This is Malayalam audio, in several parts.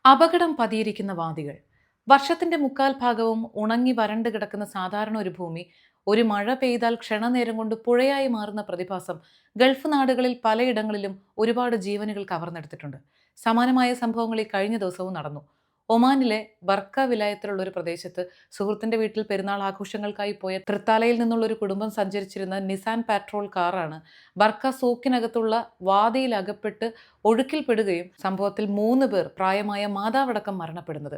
അപകടം പതിയിരിക്കുന്ന വാദികൾ. വർഷത്തിന്റെ മുക്കാൽ ഭാഗവും ഉണങ്ങി വരണ്ട് കിടക്കുന്ന സാധാരണ ഒരു ഭൂമി ഒരു മഴ പെയ്താൽ ക്ഷണനേരം കൊണ്ട് പുഴയായി മാറുന്ന പ്രതിഭാസം ഗൾഫ് നാടുകളിൽ പലയിടങ്ങളിലും ഒരുപാട് ജീവനുകൾ കവർന്നെടുത്തിട്ടുണ്ട്. സമാനമായ സംഭവങ്ങൾ ഈ കഴിഞ്ഞ ദിവസവും നടന്നു. ഒമാനിലെ ബർക്ക വിലായത്തിലുള്ള ഒരു പ്രദേശത്ത് സുഹൃത്തിന്റെ വീട്ടിൽ പെരുന്നാൾ ആഘോഷങ്ങൾക്കായി പോയ തൃത്താലയിൽ നിന്നുള്ള ഒരു കുടുംബം സഞ്ചരിച്ചിരുന്ന നിസാൻ പാട്രോൾ കാറാണ് ബർക്ക സൂക്കിനകത്തുള്ള വാതിയിൽ അകപ്പെട്ട് ഒഴുക്കിൽപ്പെടുകയും സംഭവത്തിൽ 3 പേർ പ്രായമായ മാതാവടക്കം മരണപ്പെടുന്നത്.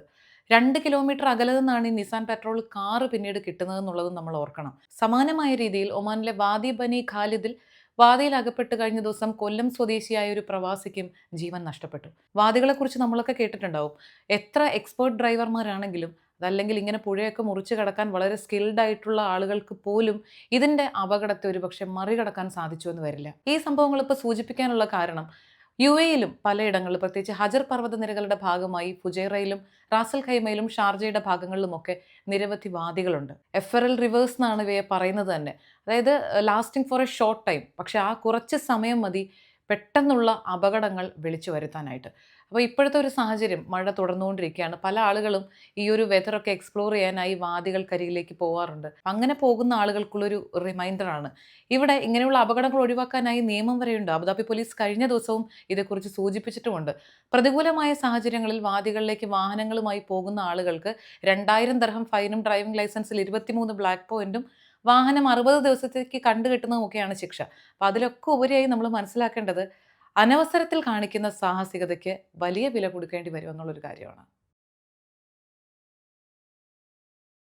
2 കിലോമീറ്റർ അകലെ നിന്നാണ് ഈ നിസാൻ പെട്രോൾ കാറ് പിന്നീട് കിട്ടുന്നതെന്നുള്ളതും നമ്മൾ ഓർക്കണം. സമാനമായ രീതിയിൽ ഒമാനിലെ വാദി ബനി ഖാലിദിൽ വാദിയിൽ അകപ്പെട്ട് കഴിഞ്ഞ ദിവസം കൊല്ലം സ്വദേശിയായ ഒരു പ്രവാസിക്കും ജീവൻ നഷ്ടപ്പെട്ടു. വാദികളെക്കുറിച്ച് നമ്മളൊക്കെ കേട്ടിട്ടുണ്ടാവും. എത്ര എക്സ്പേർട്ട് ഡ്രൈവർമാരാണെങ്കിലും അതല്ലെങ്കിൽ ഇങ്ങനെ പുഴയൊക്കെ മുറിച്ച് കടക്കാൻ വളരെ സ്കിൽഡ് ആയിട്ടുള്ള ആളുകൾക്ക് പോലും ഇതിന്റെ അപകടത്തെ ഒരുപക്ഷെ മറികടക്കാൻ സാധിച്ചു എന്ന് വരില്ല. ഈ സംഭവങ്ങൾ ഇപ്പോൾ സൂചിപ്പിക്കാനുള്ള കാരണം യു.എയിലും പലയിടങ്ങളിലും പ്രത്യേകിച്ച് ഹജർ പർവ്വതനിരകളുടെ ഭാഗമായി ഫുജൈറയിലും റാസൽ ഖൈമയിലും ഷാർജയുടെ ഭാഗങ്ങളിലുമൊക്കെ നിരവധി വാദികളുണ്ട്. എഫറൽ റിവേഴ്സ് എന്നാണ് ഇവയെ പറയുന്നത് തന്നെ. അതായത് lasting for a short time, പക്ഷെ ആ കുറച്ച് സമയം മതി പെട്ടെന്നുള്ള അപകടങ്ങൾ വിളിച്ചു വരുത്താനായിട്ട്. അപ്പോൾ ഇപ്പോഴത്തെ ഒരു സാഹചര്യം മഴ തുടർന്നുകൊണ്ടിരിക്കുകയാണ്. പല ആളുകളും ഈ ഒരു വെതറൊക്കെ എക്സ്പ്ലോർ ചെയ്യാനായി വാദികൾക്കരികിലേക്ക് പോകാറുണ്ട്. അങ്ങനെ പോകുന്ന ആളുകൾക്കുള്ളൊരു റിമൈൻഡറാണ്. ഇവിടെ ഇങ്ങനെയുള്ള അപകടങ്ങൾ ഒഴിവാക്കാനായി നിയമം വരെയുണ്ട്. അബുദാബി പോലീസ് കഴിഞ്ഞ ദിവസവും ഇതേക്കുറിച്ച് സൂചിപ്പിച്ചിട്ടുമുണ്ട്. പ്രതികൂലമായ സാഹചര്യങ്ങളിൽ വാദികളിലേക്ക് വാഹനങ്ങളുമായി പോകുന്ന ആളുകൾക്ക് 2000 ദർഹം ഫൈനും ഡ്രൈവിംഗ് ലൈസൻസിൽ 23 ബ്ലാക്ക് പോയിന്റും വാഹനം 60 ദിവസത്തേക്ക് കണ്ടുകെട്ടുന്നതുമൊക്കെയാണ് ശിക്ഷ. അപ്പോൾ അതിലൊക്കെ ഉപരിയായി നമ്മൾ മനസ്സിലാക്കേണ്ടത് അനവസരത്തിൽ കാണിക്കുന്ന സാഹസികതയ്ക്ക് വലിയ വില കൊടുക്കേണ്ടി വരും എന്നുള്ളൊരു കാര്യമാണ്.